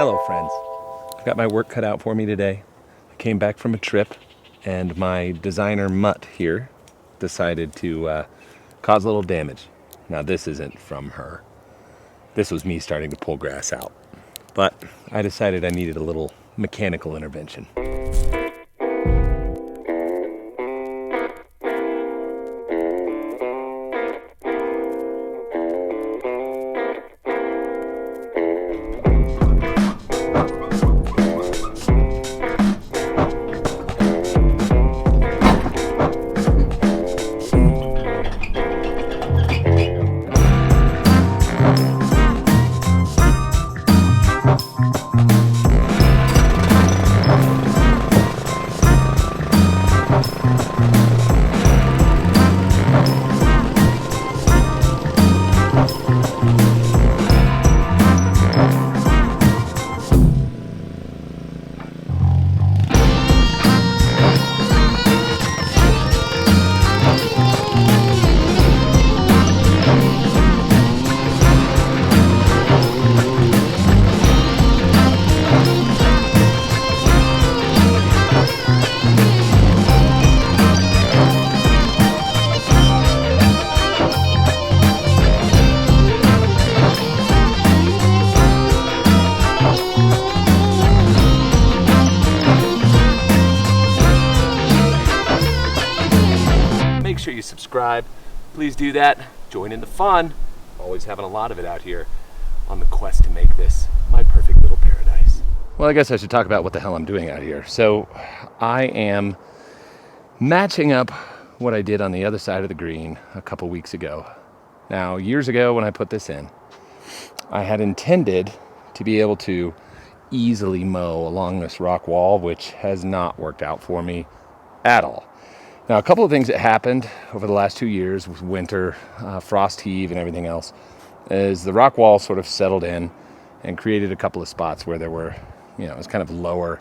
Hello friends. I've got my work cut out for me today. I came back from a trip and my designer mutt here decided to cause a little damage. Now this isn't from her. This was me starting to pull grass out. But I decided I needed a little mechanical intervention. Make sure you subscribe. Please do that. Join in the fun. Always having a lot of it out here on the quest to make this my perfect little paradise. Well, I guess I should talk about what the hell I'm doing out here. So I am matching up what I did on the other side of the green a couple weeks ago. Now, years ago when I put this in, I had intended to be able to easily mow along this rock wall, which has not worked out for me at all. Now, a couple of things that happened over the last 2 years with winter, frost heave and everything else, is the rock wall sort of settled in and created a couple of spots where there were, it was kind of lower.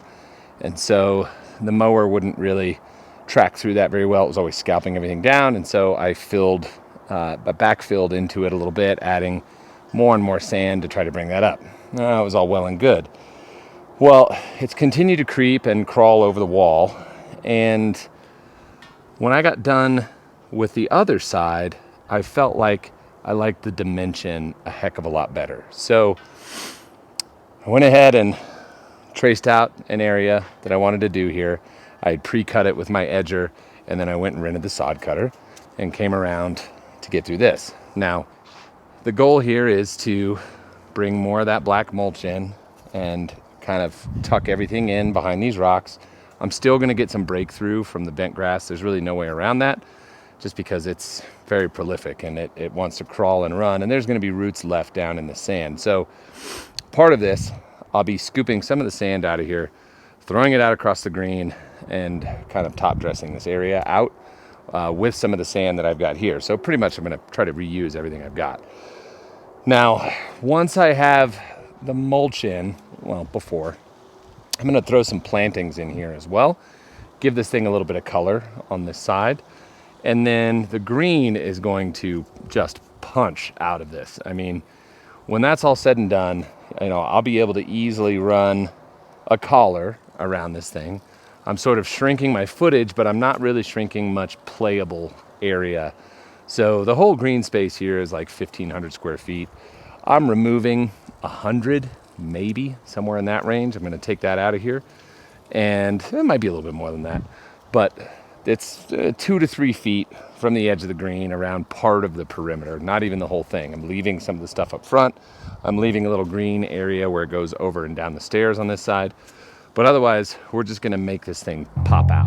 And so the mower wouldn't really track through that very well. It was always scalping everything down. And so I backfilled into it a little bit, adding more and more sand to try to bring that up. Now, it was all well and good. Well, it's continued to creep and crawl over the wall. And when I got done with the other side, I felt like I liked the dimension a heck of a lot better. So I went ahead and traced out an area that I wanted to do here. I had pre-cut it with my edger, and then I went and rented the sod cutter and came around to get through this. Now, the goal here is to bring more of that black mulch in and kind of tuck everything in behind these rocks. I'm still going to get some breakthrough from the bent grass. There's really no way around that, just because it's very prolific and it wants to crawl and run, and there's going to be roots left down in the sand. So part of this, I'll be scooping some of the sand out of here, throwing it out across the green, and kind of top dressing this area out with some of the sand that I've got here. So pretty much I'm going to try to reuse everything I've got. Now, once I have the mulch in, I'm going to throw some plantings in here as well, give this thing a little bit of color on this side, and then the green is going to just punch out of this. I mean, when that's all said and done, I'll be able to easily run a collar around this thing. I'm sort of shrinking my footage, but I'm not really shrinking much playable area. So the whole green space here is like 1,500 square feet. I'm removing 100, maybe somewhere in that range. I'm going to take that out of here, and it might be a little bit more than that, but it's 2 to 3 feet from the edge of the green around part of the perimeter, not even the whole thing. I'm leaving some of the stuff up front. I'm leaving a little green area where it goes over and down the stairs on this side, but otherwise we're just going to make this thing pop out.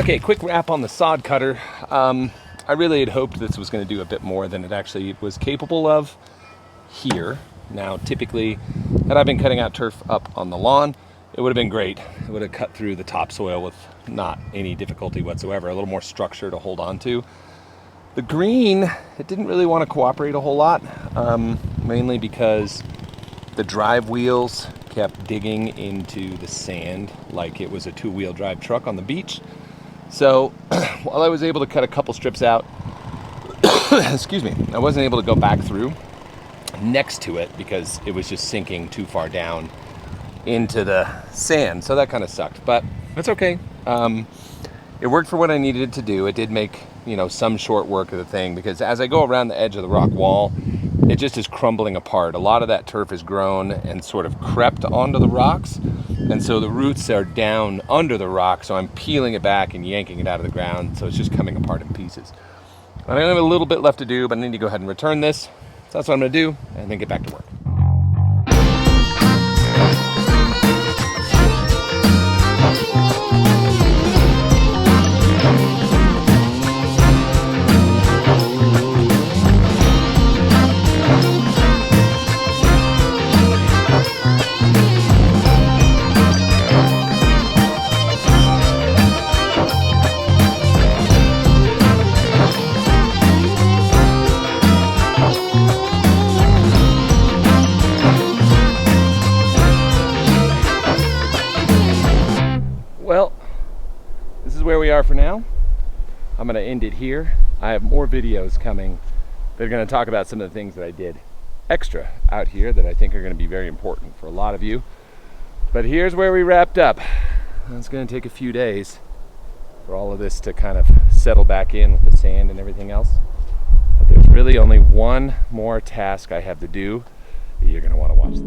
Okay, quick wrap on the sod cutter. I really had hoped this was going to do a bit more than it actually was capable of. here. Now, typically, had I been cutting out turf up on the lawn, it would have been great. It would have cut through the topsoil with not any difficulty whatsoever, a little more structure to hold on to. The green, it didn't really want to cooperate a whole lot, mainly because the drive wheels kept digging into the sand like it was a two-wheel drive truck on the beach. So while I was able to cut a couple strips out, excuse me, I wasn't able to go back through next to it because it was just sinking too far down into the sand. So that kind of sucked, but that's okay. It worked for what I needed it to do. It did make, some short work of the thing, because as I go around the edge of the rock wall, it just is crumbling apart. A lot of that turf is grown and sort of crept onto the rocks, and so the roots are down under the rock, so I'm peeling it back and yanking it out of the ground, so it's just coming apart in pieces. I only have a little bit left to do, but I need to go ahead and return this. So that's what I'm going to do, and then get back to work. Well, this is where we are for now. I'm going to end it here. I have more videos coming. They're going to talk about some of the things that I did extra out here that I think are going to be very important for a lot of you. But here's where we wrapped up. It's going to take a few days for all of this to kind of settle back in with the sand and everything else. But there's really only one more task I have to do. You're going to want to watch this.